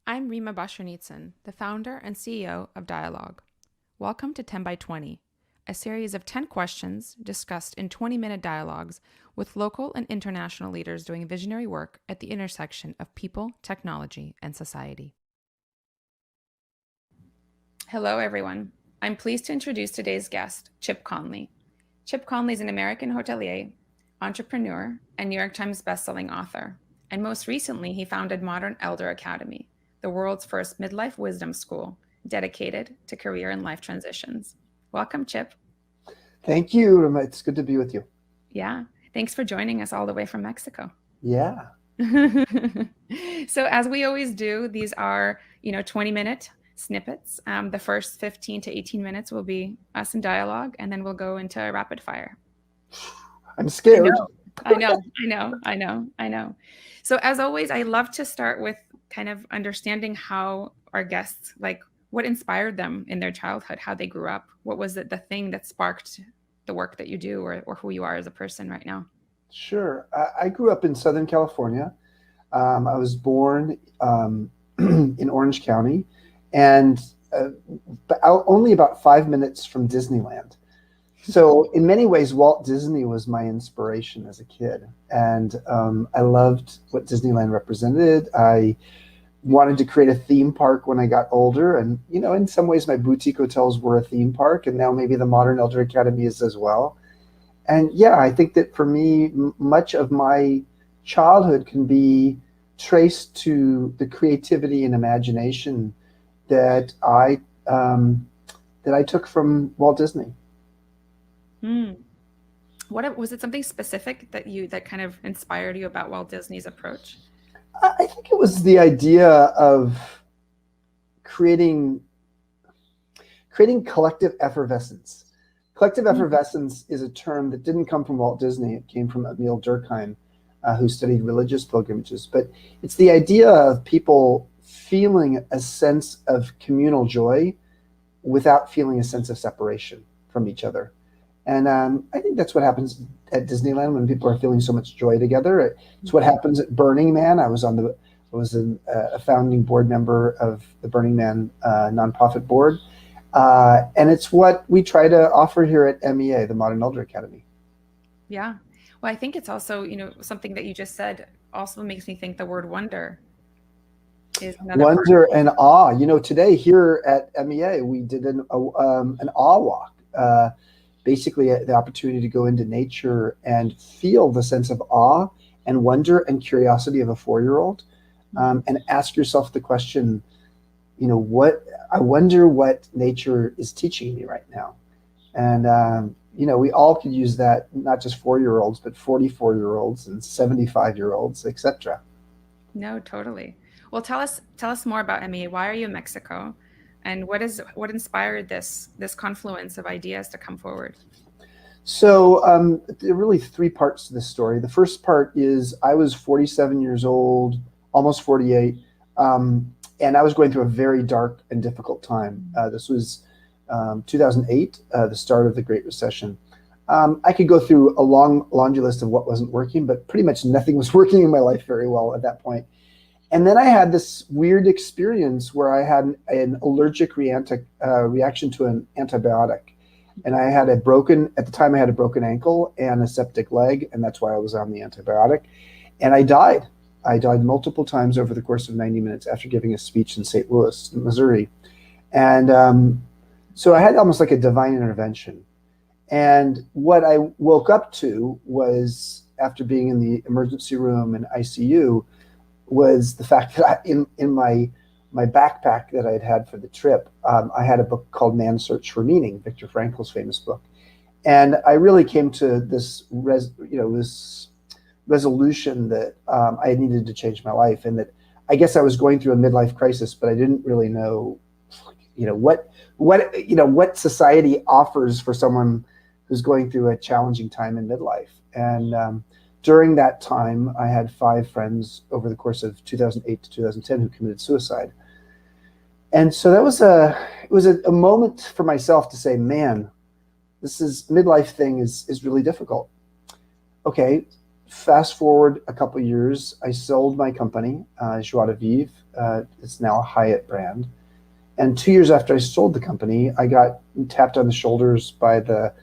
I'm Rimma Boshernitsan, the founder and CEO of Dialogue. Welcome to 10 by 20, a series of 10 questions discussed in 20-minute dialogues with local and international leaders doing visionary work at the intersection of people, technology, and society. Hello, everyone. I'm pleased to introduce today's guest, Chip Conley. Chip Conley is an American hotelier, entrepreneur, and New York Times bestselling author. And most recently, he founded Modern Elder Academy, the world's first midlife wisdom school dedicated to career and life transitions. Welcome, Chip. Thank you, Rimma. It's good to be with you. Yeah, thanks for joining us all the way from Mexico. Yeah. So as we always do, these are, 20-minute snippets. The first 15 to 18 minutes will be us in dialogue, and then we'll go into rapid fire. I'm scared. I know. So as always, I love to start with kind of understanding how our guests, like what inspired them in their childhood, how they grew up. What was the thing that sparked the work that you do or who you are as a person right now? Sure. I grew up in Southern California. I was born in Orange County and only about 5 minutes from Disneyland. So in many ways, Walt Disney was my inspiration as a kid. And I loved what Disneyland represented. I wanted to create a theme park when I got older. And, in some ways, my boutique hotels were a theme park. And now maybe the Modern Elder Academy is as well. And yeah, I think that for me, much of my childhood can be traced to the creativity and imagination that I took from Walt Disney. Hmm. What was it? Something specific that kind of inspired you about Walt Disney's approach? I think it was the idea of creating collective effervescence. Collective effervescence is a term that didn't come from Walt Disney. It came from Emil Durkheim, who studied religious pilgrimages. But it's the idea of people feeling a sense of communal joy without feeling a sense of separation from each other. And I think that's what happens at Disneyland when people are feeling so much joy together. It's what happens at Burning Man. I was a founding board member of the Burning Man nonprofit board. And it's what we try to offer here at MEA, the Modern Elder Academy. Yeah. Well, I think it's also, something that you just said also makes me think the word wonder is another part. Wonder and awe. Today here at MEA, we did an awe walk. Basically, the opportunity to go into nature and feel the sense of awe and wonder and curiosity of a 4-year-old, and ask yourself the question, I wonder what nature is teaching me right now. And, we all could use that, not just 4-year-olds, but 44-year-olds and 75-year-olds, etc. No, totally. Well, tell us more about MEA. Why are you in Mexico? And what inspired this confluence of ideas to come forward? So there are really 3 parts to this story. The first part is I was 47 years old, almost 48, and I was going through a very dark and difficult time. This was 2008, the start of the Great Recession. I could go through a long laundry list of what wasn't working, but pretty much nothing was working in my life very well at that point. And then I had this weird experience where I had an allergic reaction to an antibiotic. And at the time I had a broken ankle and a septic leg, and that's why I was on the antibiotic. And I died. I died multiple times over the course of 90 minutes after giving a speech in St. Louis, Missouri. And so I had almost like a divine intervention. And what I woke up to was, after being in the emergency room and ICU, was the fact that in my backpack that I'd had for the trip, I had a book called Man's Search for Meaning, Viktor Frankl's famous book. And I really came to this resolution that I needed to change my life, and that I guess I was going through a midlife crisis, but I didn't really know, what society offers for someone who's going through a challenging time in midlife. And during that time, I had 5 friends over the course of 2008 to 2010 who committed suicide. And so it was a moment for myself to say, man, this midlife thing is really difficult. Okay, fast forward a couple of years, I sold my company, Joie de Vivre. It's now a Hyatt brand. And 2 years after I sold the company, I got tapped on the shoulders by the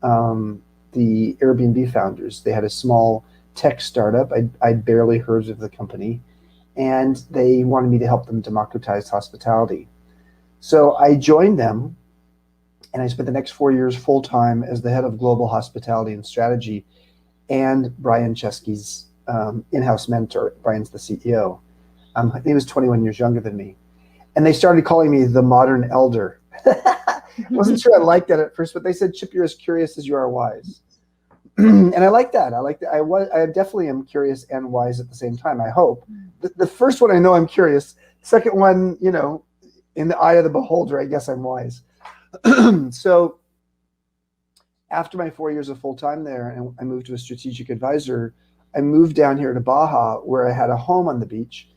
Airbnb founders. They had a small tech startup. I'd barely heard of the company, and they wanted me to help them democratize hospitality. So I joined them, and I spent the next 4 years full-time as the head of global hospitality and strategy and Brian Chesky's in-house mentor. Brian's the CEO. He was 21 years younger than me. And they started calling me the modern elder. Wasn't sure I liked that at first, but they said, Chip, you're as curious as you are wise. And I like that. I like that. I definitely am curious and wise at the same time, I hope. The first one, I know I'm curious. Second one, in the eye of the beholder, I guess I'm wise. So after my 4 years of full-time there, and I moved to a strategic advisor, I moved down here to Baja, where I had a home on the beach,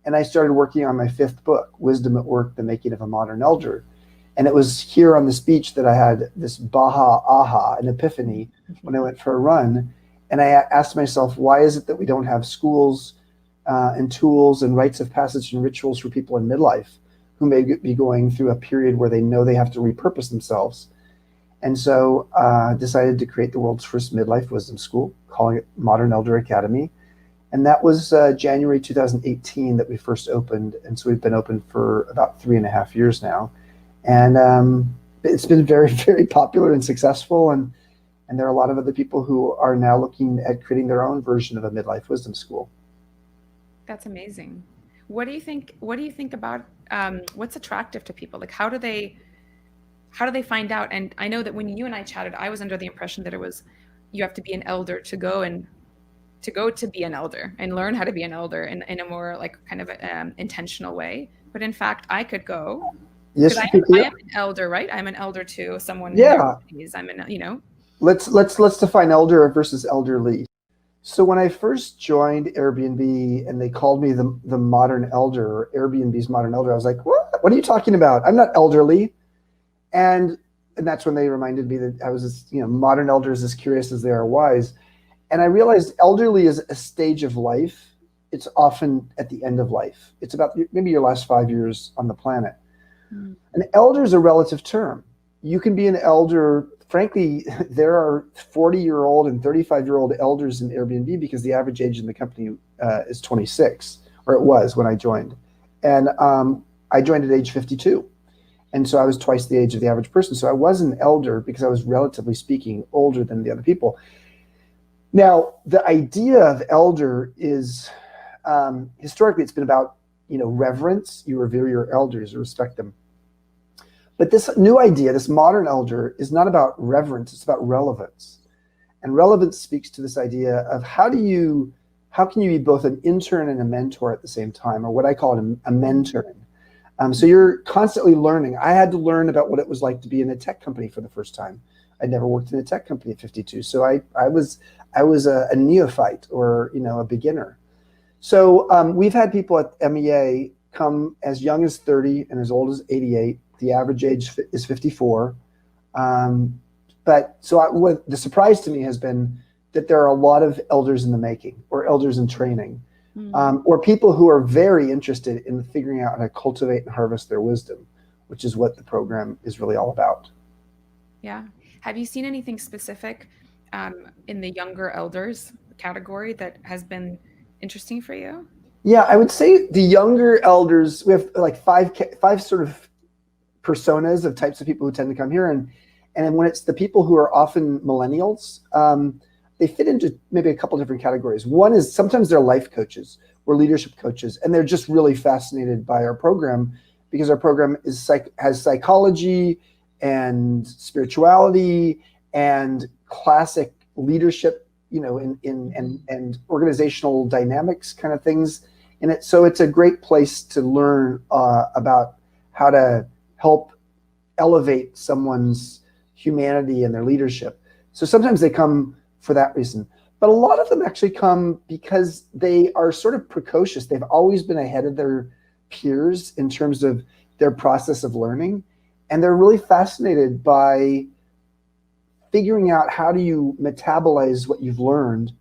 and I started working on my 5th book, Wisdom at Work, The Making of a Modern Elder. And it was here on this beach that I had this Baja aha, an epiphany, when I went for a run. And I asked myself, why is it that we don't have schools and tools and rites of passage and rituals for people in midlife who may be going through a period where they know they have to repurpose themselves? And so decided to create the world's first midlife wisdom school, calling it Modern Elder Academy. And that was January 2018 that we first opened. And so we've been open for about 3.5 years now. And it's been very, very popular and successful. And there are a lot of other people who are now looking at creating their own version of a midlife wisdom school. That's amazing. What do you think about what's attractive to people? Like, how do they find out? And I know that when you and I chatted, I was under the impression that it was, you have to be an elder to go to be an elder and learn how to be an elder in a more like kind of intentional way. But in fact, I could go. Yes, I am an elder, right? I'm an elder to someone. Yeah. I'm an, Let's define elder versus elderly. So when I first joined Airbnb and they called me the modern elder, Airbnb's modern elder, I was like, what? What are you talking about? I'm not elderly. And that's when they reminded me that I was, modern elders as curious as they are wise. And I realized elderly is a stage of life. It's often at the end of life. It's about maybe your last 5 years on the planet. Mm. An elder is a relative term. You can be an elder. Frankly, there are 40-year-old and 35-year-old elders in Airbnb because the average age in the company is 26, or it was when I joined. And I joined at age 52. And so I was twice the age of the average person. So I was an elder because I was, relatively speaking, older than the other people. Now, the idea of elder is, historically, it's been about, reverence. You revere your elders, you respect them. But this new idea, this modern elder, is not about reverence, it's about relevance. And relevance speaks to this idea of how can you be both an intern and a mentor at the same time, or what I call a mentoring. So you're constantly learning. I had to learn about what it was like to be in a tech company for the first time. I'd never worked in a tech company at 52. So I was a neophyte, or a beginner. So we've had people at MEA come as young as 30 and as old as 88. The average age is 54. But what the surprise to me has been that there are a lot of elders in the making, or elders in training, or people who are very interested in figuring out how to cultivate and harvest their wisdom, which is what the program is really all about. Yeah. Have you seen anything specific in the younger elders category that has been interesting for you? Yeah, I would say the younger elders, we have like five sort of personas of types of people who tend to come here. And when it's the people who are often millennials, they fit into maybe a couple different categories. One is sometimes they're life coaches or leadership coaches, and they're just really fascinated by our program because our program has psychology and spirituality and classic leadership, and organizational dynamics kind of things in it. So it's a great place to learn about how to help elevate someone's humanity and their leadership. So sometimes they come for that reason. But a lot of them actually come because they are sort of precocious. They've always been ahead of their peers in terms of their process of learning. And they're really fascinated by figuring out how do you metabolize what you've learned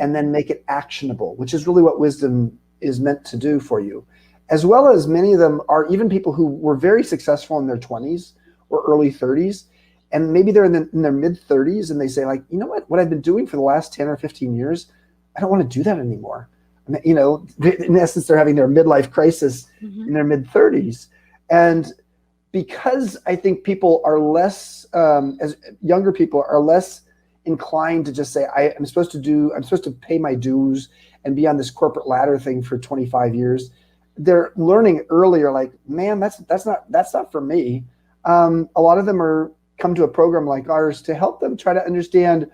and then make it actionable, which is really what wisdom is meant to do for you. As well as many of them are even people who were very successful in their 20s or early 30s, and maybe they're in their mid 30s, and they say, like, you know what I've been doing for the last 10 or 15 years, I don't want to do that anymore. You know, in essence, they're having their midlife crisis in their mid 30s. And because I think people are less, as younger people are less inclined to just say, I'm supposed to pay my dues and be on this corporate ladder thing for 25 years. They're learning earlier, like, man, that's not for me. A lot of them come to a program like ours to help them try to understand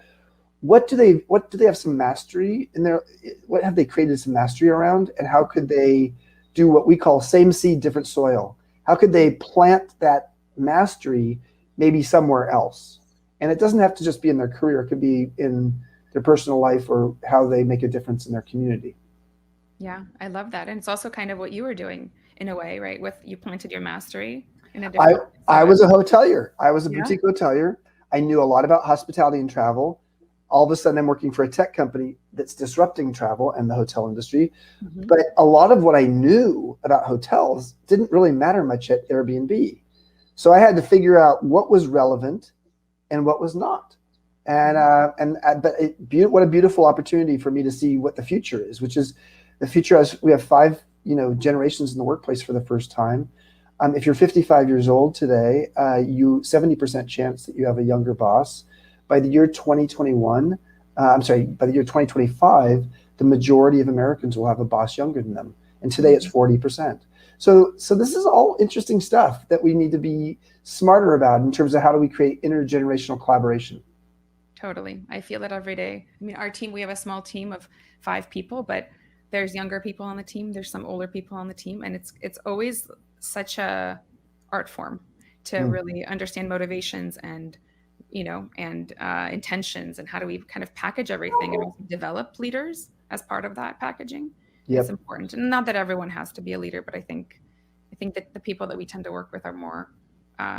what do they have some mastery in their, what have they created some mastery around, and how could they do what we call same seed, different soil? How could they plant that mastery maybe somewhere else? And it doesn't have to just be in their career. It could be in their personal life or how they make a difference in their community. Yeah, I love that. And it's also kind of what you were doing in a way, right? You planted your mastery in a different. I was a hotelier. I was a Yeah. boutique hotelier. I knew a lot about hospitality and travel. All of a sudden, I'm working for a tech company that's disrupting travel and the hotel industry. But a lot of what I knew about hotels didn't really matter much at Airbnb. So I had to figure out what was relevant and what was not. What a beautiful opportunity for me to see what the future is, which is the future as we have 5 generations in the workplace for the first time. If you're 55 years old today, 70% chance that you have a younger boss. By the year 2021, by the year 2025, the majority of Americans will have a boss younger than them. And today it's 40%. So this is all interesting stuff that we need to be smarter about in terms of how do we create intergenerational collaboration. Totally. I feel it every day. I mean, our team, we have a small team of 5 people, but there's younger people on the team. There's some older people on the team. And it's always such a art form to really understand motivations and intentions, and how do we kind of package everything and also develop leaders as part of that packaging. Yep. It's important. And not that everyone has to be a leader, but I think that the people that we tend to work with are more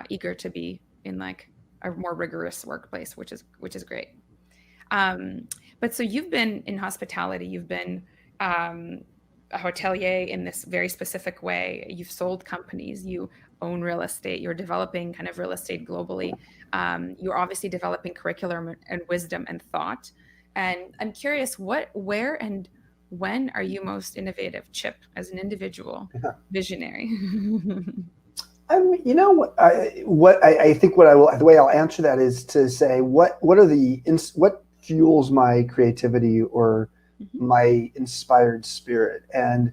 eager to be in like a more rigorous workplace, which is great. But so you've been in hospitality, you've been a hotelier in this very specific way. You've sold companies, you own real estate, you're developing kind of real estate globally. You're obviously developing curriculum and wisdom and thought. And I'm curious, where and when are you most innovative, Chip, as an individual visionary? I think the way I'll answer that is to say, what fuels my creativity or my inspired spirit? And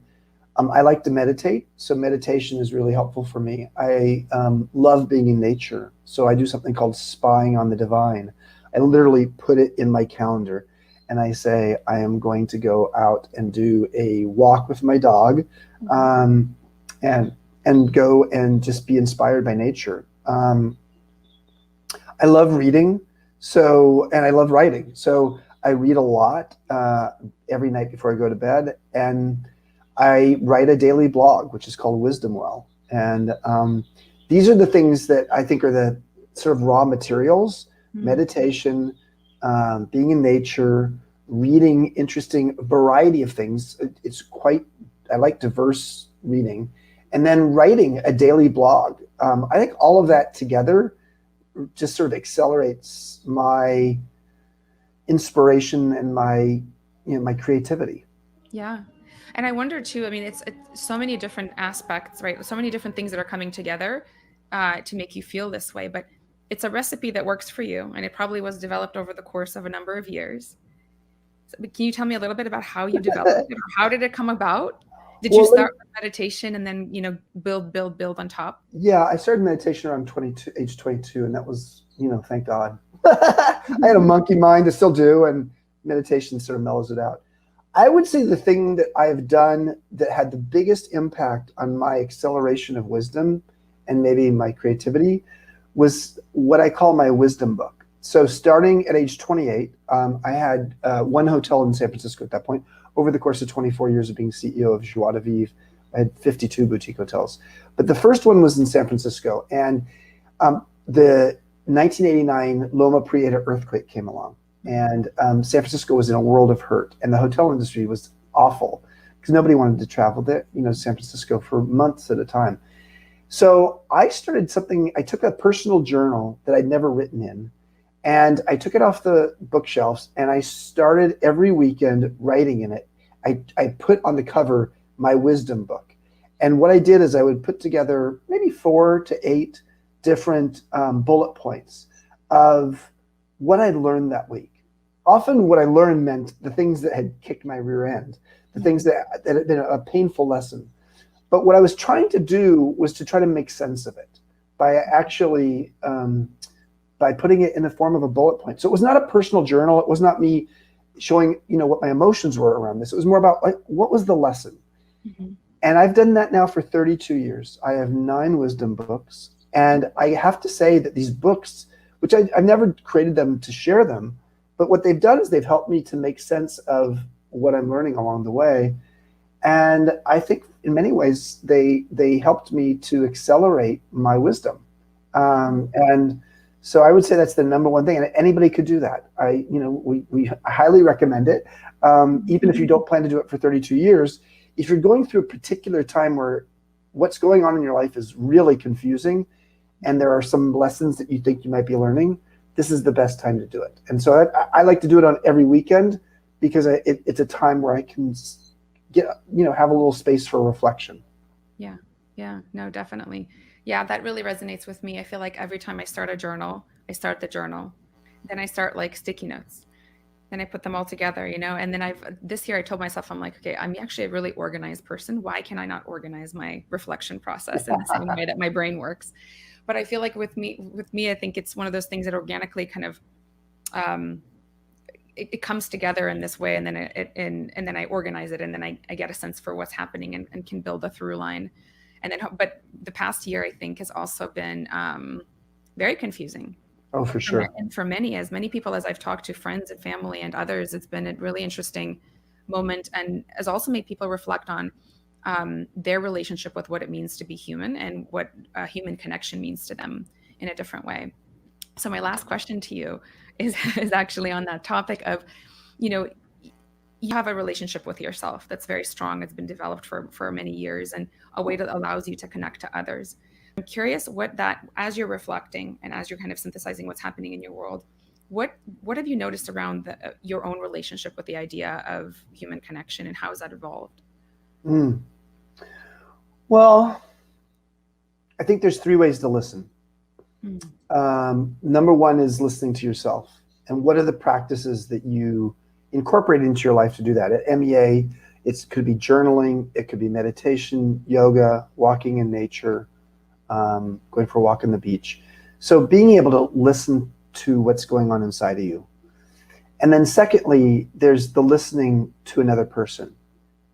I like to meditate. So meditation is really helpful for me. I love being in nature. So I do something called spying on the divine. I literally put it in my calendar and I say, I am going to go out and do a walk with my dog, and go and just be inspired by nature. I love reading. And I love writing. So I read a lot every night before I go to bed, and I write a daily blog, which is called Wisdom Well. And these are the things that I think are the sort of raw materials: meditation, being in nature, reading interesting variety of things. I like diverse reading, and then writing a daily blog. I think all of that together just sort of accelerates my inspiration and my creativity. Yeah. And I wonder too, I mean, it's so many different aspects, right? So many different things that are coming together to make you feel this way, but it's a recipe that works for you. And it probably was developed over the course of a number of years. So, can you tell me a little bit about how you developed it? Or how did it come about? Did you start with meditation and then, build on top? Yeah, I started meditation around age 22, and that was, thank God. I had a monkey mind, I still do, and meditation sort of mellows it out. I would say the thing that I've done that had the biggest impact on my acceleration of wisdom and maybe my creativity was what I call my wisdom book. So starting at age 28, I had one hotel in San Francisco at that point. Over the course of 24 years of being CEO of Joie de Vivre, I had 52 boutique hotels. But the first one was in San Francisco. And the 1989 Loma Prieta earthquake came along. And San Francisco was in a world of hurt, and the hotel industry was awful because nobody wanted to travel there, San Francisco for months at a time. So I started something. I took a personal journal that I'd never written in, and I took it off the bookshelves, and I started every weekend writing in it. I put on the cover my wisdom book. And what I did is I would put together maybe 4 to 8 different bullet points of what I'd learned that week. Often what I learned meant the things that had kicked my rear end, the things that had been a painful lesson. But what I was trying to do was to try to make sense of it by actually by putting it in the form of a bullet point. So it was not a personal journal. It was not me showing what my emotions were around this. It was more about what was the lesson. Mm-hmm. And I've done that now for 32 years. I have 9 wisdom books. And I have to say that these books, which I've never created them to share them, but what they've done is they've helped me to make sense of what I'm learning along the way. And I think in many ways, they helped me to accelerate my wisdom. And so I would say that's the number one thing. And anybody could do that. We highly recommend it. Even if you don't plan to do it for 32 years, if you're going through a particular time where what's going on in your life is really confusing and there are some lessons that you think you might be learning, this is the best time to do it. And so I like to do it on every weekend because it's a time where I can get, have a little space for reflection. Yeah, no, definitely. Yeah, that really resonates with me. I feel like every time I start a journal, I start the journal, then I start like sticky notes. Then I put them all together, and then this year I told myself, I'm like, okay, I'm actually a really organized person. Why can I not organize my reflection process in the same way that my brain works? But I feel like with me, I think it's one of those things that organically kind of, it comes together in this way. And then and then I organize it, and then I get a sense for what's happening and can build a through line. And then, but the past year I think has also been very confusing. Oh, for sure. And for as many people as I've talked to, friends and family and others, it's been a really interesting moment, and has also made people reflect on their relationship with what it means to be human and what human connection means to them in a different way. So my last question to you is actually on that topic of, you have a relationship with yourself that's very strong. It's been developed for many years, and a way that allows you to connect to others. I'm curious as you're reflecting and as you're kind of synthesizing what's happening in your world, what have you noticed around your own relationship with the idea of human connection, and how has that evolved? Well, I think there's 3 ways to listen. Number 1 is listening to yourself. And what are the practices that you incorporate into your life to do that? At MEA, it could be journaling, it could be meditation, yoga, walking in nature, going for a walk on the beach. So being able to listen to what's going on inside of you. And then secondly, there's the listening to another person.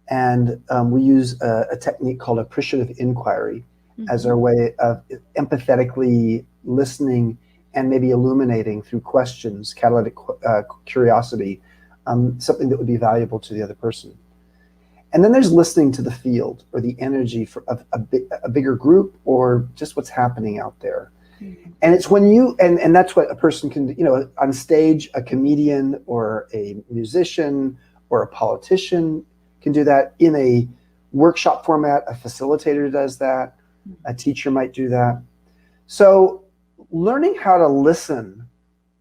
And we use a technique called appreciative inquiry as our way of empathetically listening and maybe illuminating through questions, catalytic curiosity, something that would be valuable to the other person. And then there's listening to the field or the energy of a bigger group, or just what's happening out there. And it's when and that's what a person can, on stage, a comedian or a musician or a politician can do that. In a workshop format, a facilitator does that. A teacher might do that. So learning how to listen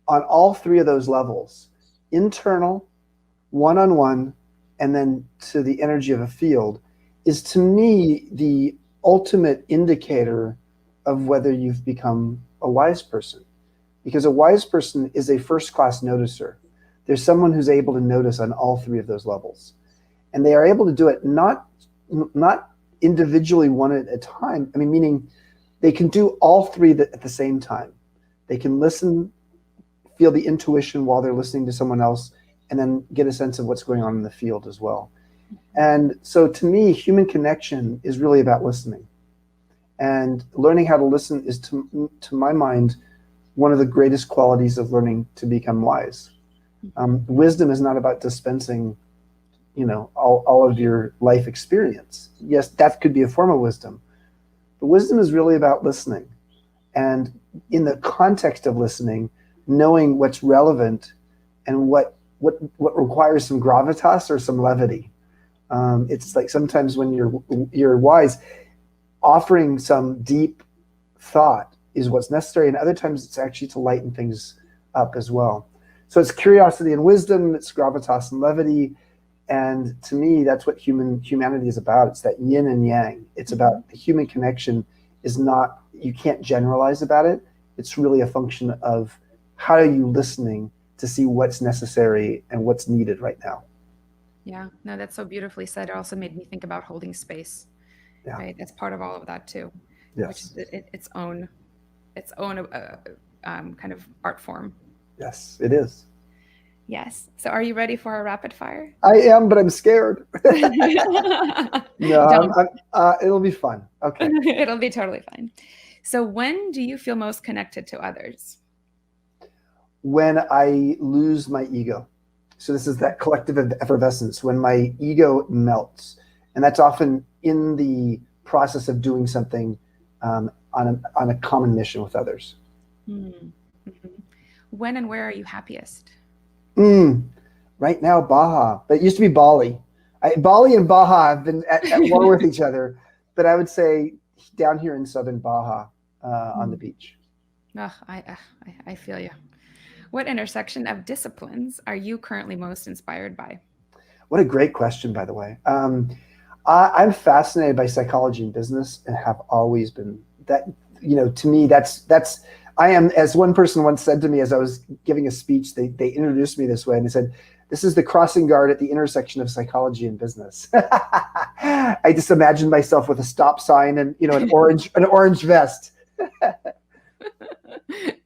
on all 3 of those levels, internal, one-on-one, and then to the energy of a field, is to me the ultimate indicator of whether you've become a wise person. Because a wise person is a first-class noticer. There's someone who's able to notice on all 3 of those levels. And they are able to do it not individually, one at a time. I mean, meaning they can do all 3 at the same time. They can listen, feel the intuition while they're listening to someone else, and then get a sense of what's going on in the field as well. And so to me, human connection is really about listening. And learning how to listen is, to my mind, one of the greatest qualities of learning to become wise. Wisdom is not about dispensing, all of your life experience. Yes, that could be a form of wisdom. But wisdom is really about listening. And in the context of listening, knowing what's relevant and what requires some gravitas or some levity. It's like sometimes when you're wise, offering some deep thought is what's necessary, and other times it's actually to lighten things up as well. So it's curiosity and wisdom, it's gravitas and levity, and to me, that's what humanity is about. It's that yin and yang. It's about the human connection. Is not, you can't generalize about it. It's really a function of how are you listening to see what's necessary and what's needed right now. Yeah, no, that's so beautifully said. It also made me think about holding space. Yeah. Right, that's part of all of that too. Yes. Which is its own kind of art form. Yes, it is. Yes. So, are you ready for a rapid fire? I am, but I'm scared. No, Don't. It'll be fun. Okay. It'll be totally fine. So, when do you feel most connected to others? When I lose my ego. So this is that collective effervescence, when my ego melts. And that's often in the process of doing something on a common mission with others. Mm-hmm. When and where are you happiest? Right now, Baja. But it used to be Bali. Bali and Baja have been at war with each other. But I would say down here in southern Baja on the beach. Oh, I feel you. What intersection of disciplines are you currently most inspired by? What a great question, by the way. I'm fascinated by psychology and business and have always been. That, to me, that's I am, as one person once said to me as I was giving a speech, they introduced me this way and they said, this is the crossing guard at the intersection of psychology and business. I just imagined myself with a stop sign and an orange vest.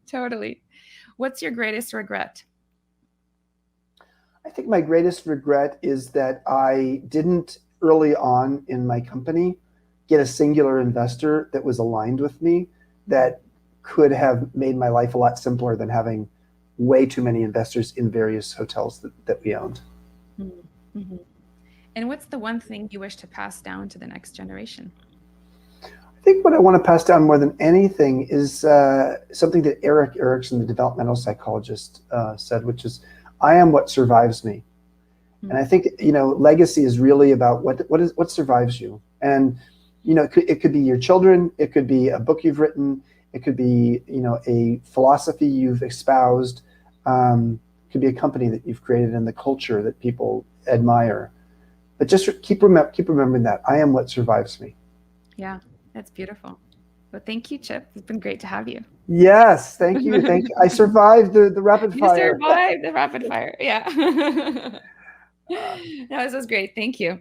Totally. What's your greatest regret? I think my greatest regret is that I didn't early on in my company get a singular investor that was aligned with me, that could have made my life a lot simpler than having way too many investors in various hotels that we owned. Mm-hmm. And what's the one thing you wish to pass down to the next generation? I think what I want to pass down more than anything is something that Erik Erikson, the developmental psychologist, said, which is, I am what survives me. Mm-hmm. And I think, legacy is really about what survives you. And, it could be your children, it could be a book you've written, it could be, a philosophy you've espoused, it could be a company that you've created and the culture that people admire. But just keep remembering that I am what survives me. Yeah, that's beautiful. Well, thank you, Chip. It's been great to have you. Yes, thank you. Thank you. I survived the rapid fire. You survived the rapid fire. Yeah. No, this was great. Thank you.